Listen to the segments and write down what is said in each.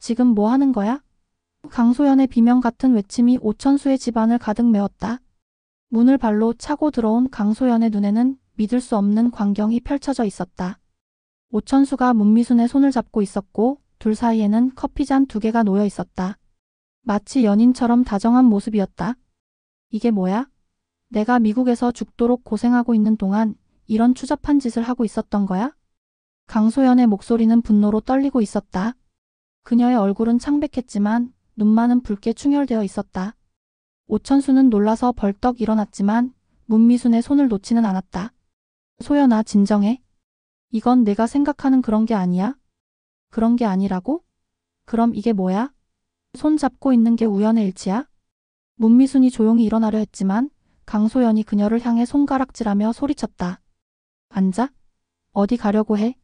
지금 뭐 하는 거야? 강소연의 비명 같은 외침이 오천수의 집안을 가득 메웠다. 문을 발로 차고 들어온 강소연의 눈에는 믿을 수 없는 광경이 펼쳐져 있었다. 오천수가 문미순의 손을 잡고 있었고 둘 사이에는 커피잔 2개가 놓여 있었다. 마치 연인처럼 다정한 모습이었다. 이게 뭐야? 내가 미국에서 죽도록 고생하고 있는 동안 이런 추잡한 짓을 하고 있었던 거야? 강소연의 목소리는 분노로 떨리고 있었다. 그녀의 얼굴은 창백했지만 눈만은 붉게 충혈되어 있었다. 오천수는 놀라서 벌떡 일어났지만 문미순의 손을 놓지는 않았다. 소연아, 진정해. 이건 내가 생각하는 그런 게 아니야. 그런 게 아니라고? 그럼 이게 뭐야? 손 잡고 있는 게 우연의 일치야? 문미순이 조용히 일어나려 했지만 강소연이 그녀를 향해 손가락질하며 소리쳤다. 앉아? 어디 가려고 해?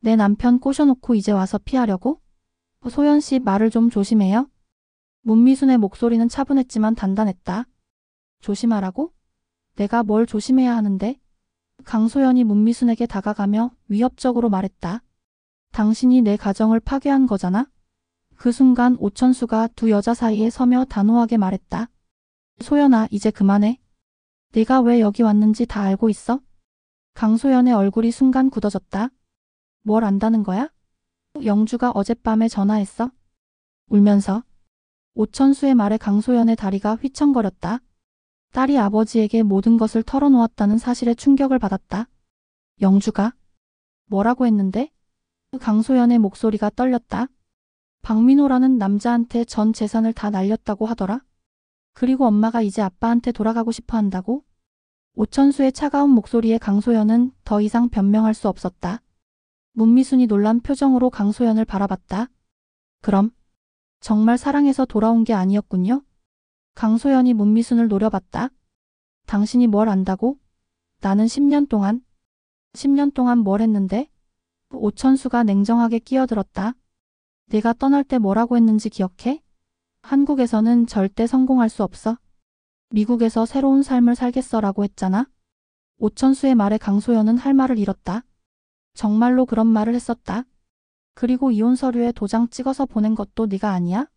내 남편 꼬셔놓고 이제 와서 피하려고? 소연 씨, 말을 좀 조심해요. 문미순의 목소리는 차분했지만 단단했다. 조심하라고? 내가 뭘 조심해야 하는데? 강소연이 문미순에게 다가가며 위협적으로 말했다. 당신이 내 가정을 파괴한 거잖아? 그 순간 오천수가 두 여자 사이에 서며 단호하게 말했다. 소연아, 이제 그만해. 네가 왜 여기 왔는지 다 알고 있어? 강소연의 얼굴이 순간 굳어졌다. 뭘 안다는 거야? 영주가 어젯밤에 전화했어? 울면서. 오천수의 말에 강소연의 다리가 휘청거렸다. 딸이 아버지에게 모든 것을 털어놓았다는 사실에 충격을 받았다. 영주가? 뭐라고 했는데? 강소연의 목소리가 떨렸다. 박민호라는 남자한테 전 재산을 다 날렸다고 하더라. 그리고 엄마가 이제 아빠한테 돌아가고 싶어 한다고? 오천수의 차가운 목소리에 강소연은 더 이상 변명할 수 없었다. 문미순이 놀란 표정으로 강소연을 바라봤다. 그럼 정말 사랑해서 돌아온 게 아니었군요? 강소연이 문미순을 노려봤다. 당신이 뭘 안다고? 나는 10년 동안. 10년 동안 뭘 했는데? 오천수가 냉정하게 끼어들었다. 내가 떠날 때 뭐라고 했는지 기억해? 한국에서는 절대 성공할 수 없어. 미국에서 새로운 삶을 살겠어라고 했잖아. 오천수의 말에 강소연은 할 말을 잃었다. 정말로 그런 말을 했었다. 그리고 이혼 서류에 도장 찍어서 보낸 것도 네가 아니야?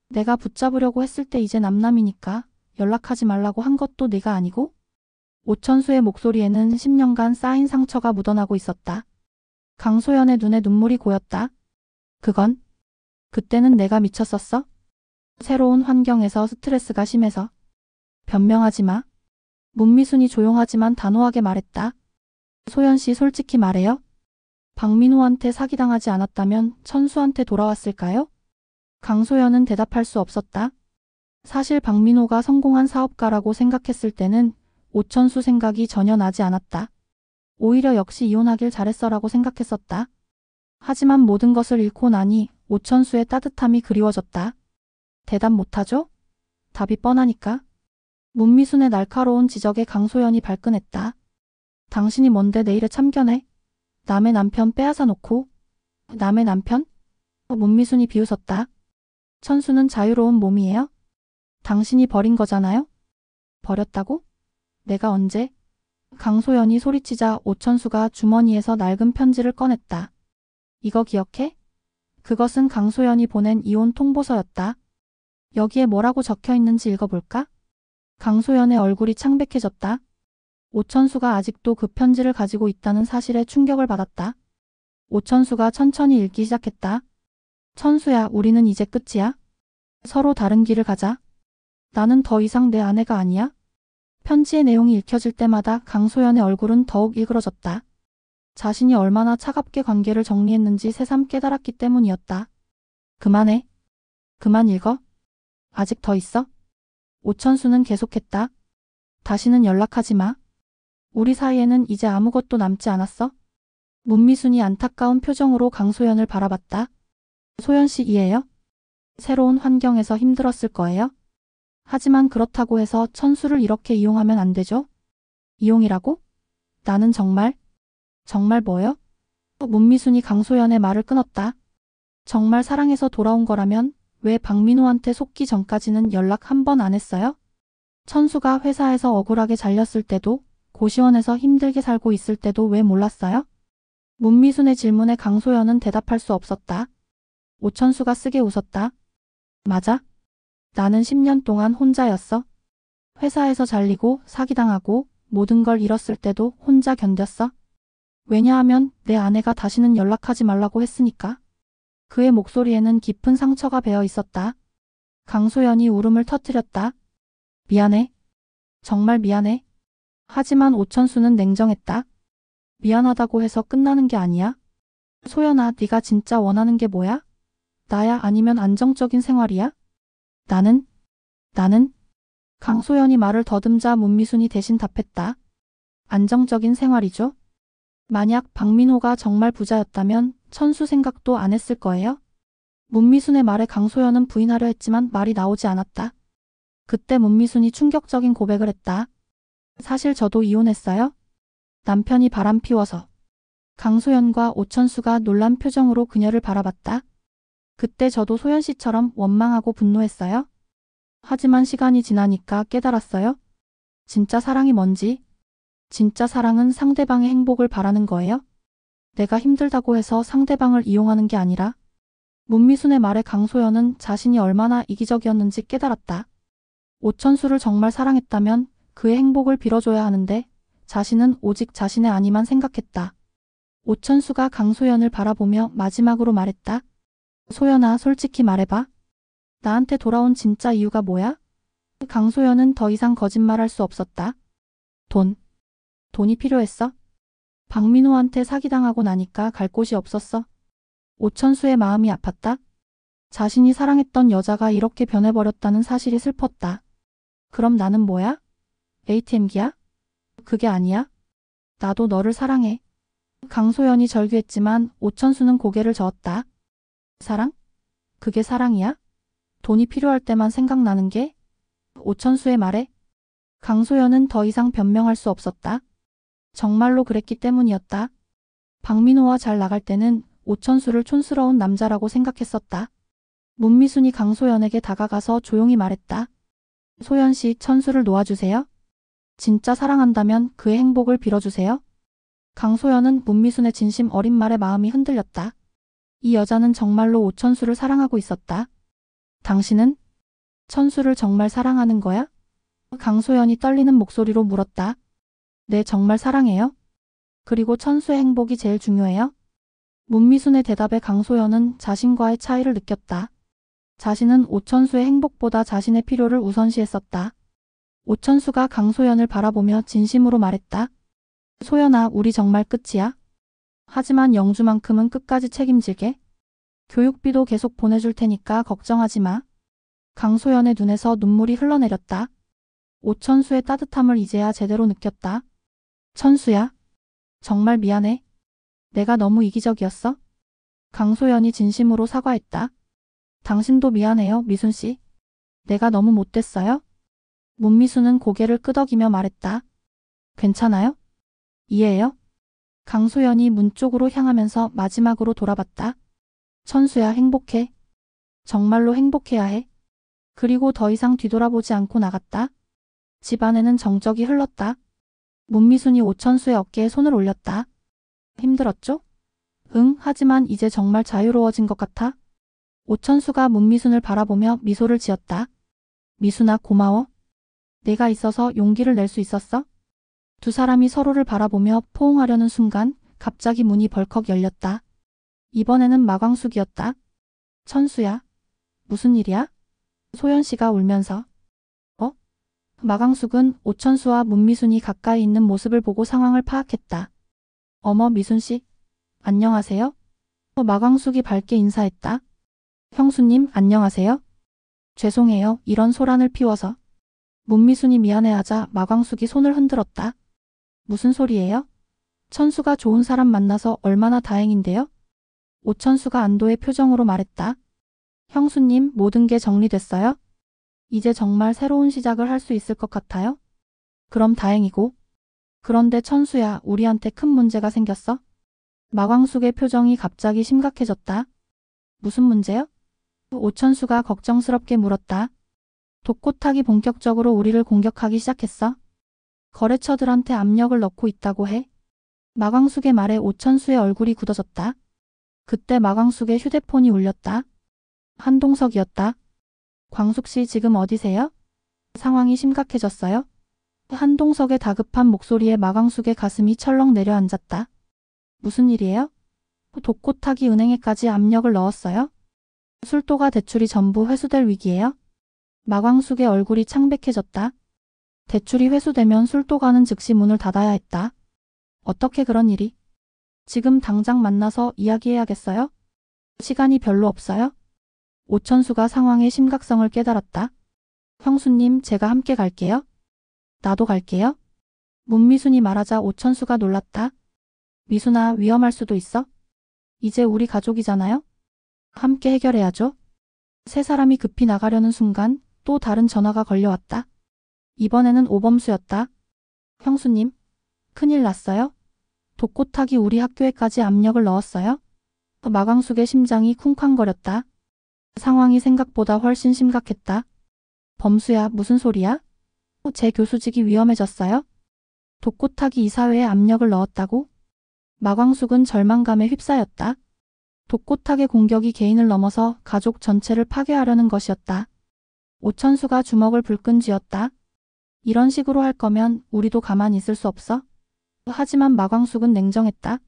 내가 붙잡으려고 했을 때 이제 남남이니까 연락하지 말라고 한 것도 네가 아니고? 오천수의 목소리에는 10년간 쌓인 상처가 묻어나고 있었다. 강소연의 눈에 눈물이 고였다. 그건? 그때는 내가 미쳤었어? 새로운 환경에서 스트레스가 심해서. 변명하지 마. 문미순이 조용하지만 단호하게 말했다. 소연 씨, 솔직히 말해요. 박민호한테 사기당하지 않았다면 천수한테 돌아왔을까요? 강소연은 대답할 수 없었다. 사실 박민호가 성공한 사업가라고 생각했을 때는 오천수 생각이 전혀 나지 않았다. 오히려 역시 이혼하길 잘했어라고 생각했었다. 하지만 모든 것을 잃고 나니 오천수의 따뜻함이 그리워졌다. 대답 못하죠? 답이 뻔하니까. 문미순의 날카로운 지적에 강소연이 발끈했다. 당신이 뭔데 내 일에 참견해? 남의 남편 빼앗아 놓고. 남의 남편? 문미순이 비웃었다. 천수는 자유로운 몸이에요? 당신이 버린 거잖아요? 버렸다고? 내가 언제? 강소연이 소리치자 오천수가 주머니에서 낡은 편지를 꺼냈다. 이거 기억해? 그것은 강소연이 보낸 이혼 통보서였다. 여기에 뭐라고 적혀 있는지 읽어볼까? 강소연의 얼굴이 창백해졌다. 오천수가 아직도 그 편지를 가지고 있다는 사실에 충격을 받았다. 오천수가 천천히 읽기 시작했다. 천수야, 우리는 이제 끝이야. 서로 다른 길을 가자. 나는 더 이상 내 아내가 아니야. 편지의 내용이 읽혀질 때마다 강소연의 얼굴은 더욱 일그러졌다. 자신이 얼마나 차갑게 관계를 정리했는지 새삼 깨달았기 때문이었다. 그만해. 그만 읽어. 아직 더 있어? 오천수는 계속했다. 다시는 연락하지 마. 우리 사이에는 이제 아무것도 남지 않았어. 문미순이 안타까운 표정으로 강소연을 바라봤다. 소연 씨, 이해요? 새로운 환경에서 힘들었을 거예요. 하지만 그렇다고 해서 천수를 이렇게 이용하면 안 되죠? 이용이라고? 나는 정말 뭐요? 문미순이 강소연의 말을 끊었다. 정말 사랑해서 돌아온 거라면 왜 박민호한테 속기 전까지는 연락 한 번 안 했어요? 천수가 회사에서 억울하게 잘렸을 때도, 고시원에서 힘들게 살고 있을 때도 왜 몰랐어요? 문미순의 질문에 강소연은 대답할 수 없었다. 오천수가 쓰게 웃었다. 맞아. 나는 10년 동안 혼자였어. 회사에서 잘리고 사기당하고 모든 걸 잃었을 때도 혼자 견뎠어. 왜냐하면 내 아내가 다시는 연락하지 말라고 했으니까. 그의 목소리에는 깊은 상처가 배어 있었다. 강소연이 울음을 터뜨렸다. 미안해. 정말 미안해. 하지만 오천수는 냉정했다. 미안하다고 해서 끝나는 게 아니야. 소연아, 네가 진짜 원하는 게 뭐야? 나야 아니면 안정적인 생활이야? 나는 강소연이 말을 더듬자 문미순이 대신 답했다. 안정적인 생활이죠. 만약 박민호가 정말 부자였다면 천수 생각도 안 했을 거예요. 문미순의 말에 강소연은 부인하려 했지만 말이 나오지 않았다. 그때 문미순이 충격적인 고백을 했다. 사실 저도 이혼했어요. 남편이 바람 피워서. 강소연과 오천수가 놀란 표정으로 그녀를 바라봤다. 그때 저도 소연 씨처럼 원망하고 분노했어요. 하지만 시간이 지나니까 깨달았어요. 진짜 사랑이 뭔지. 진짜 사랑은 상대방의 행복을 바라는 거예요. 내가 힘들다고 해서 상대방을 이용하는 게 아니라. 문미순의 말에 강소연은 자신이 얼마나 이기적이었는지 깨달았다. 오천수를 정말 사랑했다면 그의 행복을 빌어줘야 하는데 자신은 오직 자신의 안위만 생각했다. 오천수가 강소연을 바라보며 마지막으로 말했다. 소연아, 솔직히 말해봐. 나한테 돌아온 진짜 이유가 뭐야? 강소연은 더 이상 거짓말할 수 없었다. 돈이 필요했어. 박민호한테 사기당하고 나니까 갈 곳이 없었어. 오천수의 마음이 아팠다. 자신이 사랑했던 여자가 이렇게 변해버렸다는 사실이 슬펐다. 그럼 나는 뭐야? ATM기야? 그게 아니야. 나도 너를 사랑해. 강소연이 절규했지만 오천수는 고개를 저었다. 사랑? 그게 사랑이야? 돈이 필요할 때만 생각나는 게? 오천수의 말에 강소연은 더 이상 변명할 수 없었다. 정말로 그랬기 때문이었다. 박민호와 잘 나갈 때는 오천수를 촌스러운 남자라고 생각했었다. 문미순이 강소연에게 다가가서 조용히 말했다. 소연 씨, 천수를 놓아주세요. 진짜 사랑한다면 그의 행복을 빌어주세요. 강소연은 문미순의 진심 어린 말에 마음이 흔들렸다. 이 여자는 정말로 오천수를 사랑하고 있었다. 당신은? 천수를 정말 사랑하는 거야? 강소연이 떨리는 목소리로 물었다. 네, 정말 사랑해요. 그리고 천수의 행복이 제일 중요해요. 문미순의 대답에 강소연은 자신과의 차이를 느꼈다. 자신은 오천수의 행복보다 자신의 필요를 우선시했었다. 오천수가 강소연을 바라보며 진심으로 말했다. 소연아, 우리 정말 끝이야. 하지만 영주만큼은 끝까지 책임질게. 교육비도 계속 보내줄 테니까 걱정하지 마. 강소연의 눈에서 눈물이 흘러내렸다. 오천수의 따뜻함을 이제야 제대로 느꼈다. 천수야. 정말 미안해. 내가 너무 이기적이었어. 강소연이 진심으로 사과했다. 당신도 미안해요, 미순씨. 내가 너무 못됐어요. 문미수는 고개를 끄덕이며 말했다. 괜찮아요? 이해해요? 강소연이 문 쪽으로 향하면서 마지막으로 돌아봤다. 천수야, 행복해. 정말로 행복해야 해. 그리고 더 이상 뒤돌아보지 않고 나갔다. 집 안에는 정적이 흘렀다. 문미순이 오천수의 어깨에 손을 올렸다. 힘들었죠? 응, 하지만 이제 정말 자유로워진 것 같아. 오천수가 문미순을 바라보며 미소를 지었다. 미순아, 고마워. 내가 있어서 용기를 낼 수 있었어? 두 사람이 서로를 바라보며 포옹하려는 순간 갑자기 문이 벌컥 열렸다. 이번에는 마광숙이었다. 천수야. 무슨 일이야? 소연 씨가 울면서. 마광숙은 오천수와 문미순이 가까이 있는 모습을 보고 상황을 파악했다. 어머, 미순 씨. 안녕하세요? 마광숙이 밝게 인사했다. 형수님, 안녕하세요? 죄송해요, 이런 소란을 피워서. 문미순이 미안해하자 마광숙이 손을 흔들었다. 무슨 소리예요? 천수가 좋은 사람 만나서 얼마나 다행인데요? 오천수가 안도의 표정으로 말했다. 형수님, 모든 게 정리됐어요? 이제 정말 새로운 시작을 할 수 있을 것 같아요? 그럼 다행이고. 그런데 천수야, 우리한테 큰 문제가 생겼어? 마광숙의 표정이 갑자기 심각해졌다. 무슨 문제요? 오천수가 걱정스럽게 물었다. 독고탁이 본격적으로 우리를 공격하기 시작했어. 거래처들한테 압력을 넣고 있다고 해. 마광숙의 말에 오천수의 얼굴이 굳어졌다. 그때 마광숙의 휴대폰이 울렸다. 한동석이었다. 광숙 씨 지금 어디세요? 상황이 심각해졌어요? 한동석의 다급한 목소리에 마광숙의 가슴이 철렁 내려앉았다. 무슨 일이에요? 독고타기 은행에까지 압력을 넣었어요? 술도가 대출이 전부 회수될 위기예요? 마광숙의 얼굴이 창백해졌다. 대출이 회수되면 술도가는 즉시 문을 닫아야 했다. 어떻게 그런 일이? 지금 당장 만나서 이야기해야겠어요? 시간이 별로 없어요? 오천수가 상황의 심각성을 깨달았다. 형수님, 제가 함께 갈게요. 나도 갈게요. 문미순이 말하자 오천수가 놀랐다. 미순아, 위험할 수도 있어? 이제 우리 가족이잖아요? 함께 해결해야죠. 세 사람이 급히 나가려는 순간 또 다른 전화가 걸려왔다. 이번에는 오범수였다. 형수님, 큰일 났어요? 독고타기 우리 학교에까지 압력을 넣었어요? 마광숙의 심장이 쿵쾅거렸다. 상황이 생각보다 훨씬 심각했다. 범수야, 무슨 소리야? 제 교수직이 위험해졌어요? 독고타기 이사회에 압력을 넣었다고? 마광숙은 절망감에 휩싸였다. 독고타기의 공격이 개인을 넘어서 가족 전체를 파괴하려는 것이었다. 오천수가 주먹을 불끈 쥐었다. 이런 식으로 할 거면 우리도 가만히 있을 수 없어? 하지만 마광숙은 냉정했다.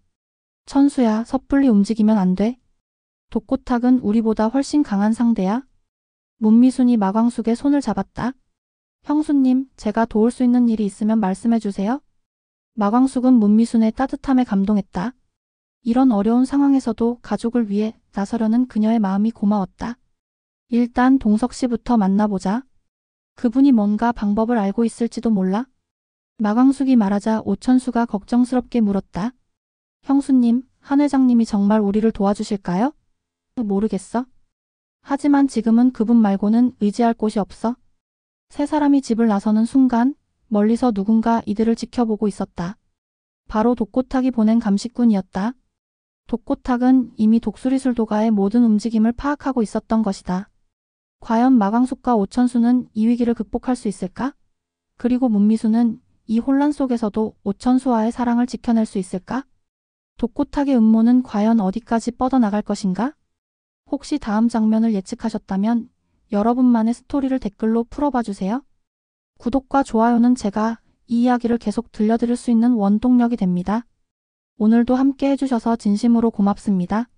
천수야, 섣불리 움직이면 안 돼. 독고탁은 우리보다 훨씬 강한 상대야. 문미순이 마광숙의 손을 잡았다. 형수님, 제가 도울 수 있는 일이 있으면 말씀해 주세요. 마광숙은 문미순의 따뜻함에 감동했다. 이런 어려운 상황에서도 가족을 위해 나서려는 그녀의 마음이 고마웠다. 일단 동석 씨부터 만나보자. 그분이 뭔가 방법을 알고 있을지도 몰라. 마광숙이 말하자 오천수가 걱정스럽게 물었다. 형수님, 한 회장님이 정말 우리를 도와주실까요? 모르겠어. 하지만 지금은 그분 말고는 의지할 곳이 없어. 세 사람이 집을 나서는 순간 멀리서 누군가 이들을 지켜보고 있었다. 바로 독고탁이 보낸 감식군이었다. 독고탁은 이미 독수리술도가의 모든 움직임을 파악하고 있었던 것이다. 과연 마광숙과 오천수는 이 위기를 극복할 수 있을까? 그리고 문미수는 이 혼란 속에서도 오천수와의 사랑을 지켜낼 수 있을까? 독고탁의 음모는 과연 어디까지 뻗어나갈 것인가? 혹시 다음 장면을 예측하셨다면 여러분만의 스토리를 댓글로 풀어봐주세요. 구독과 좋아요는 제가 이 이야기를 계속 들려드릴 수 있는 원동력이 됩니다. 오늘도 함께 해주셔서 진심으로 고맙습니다.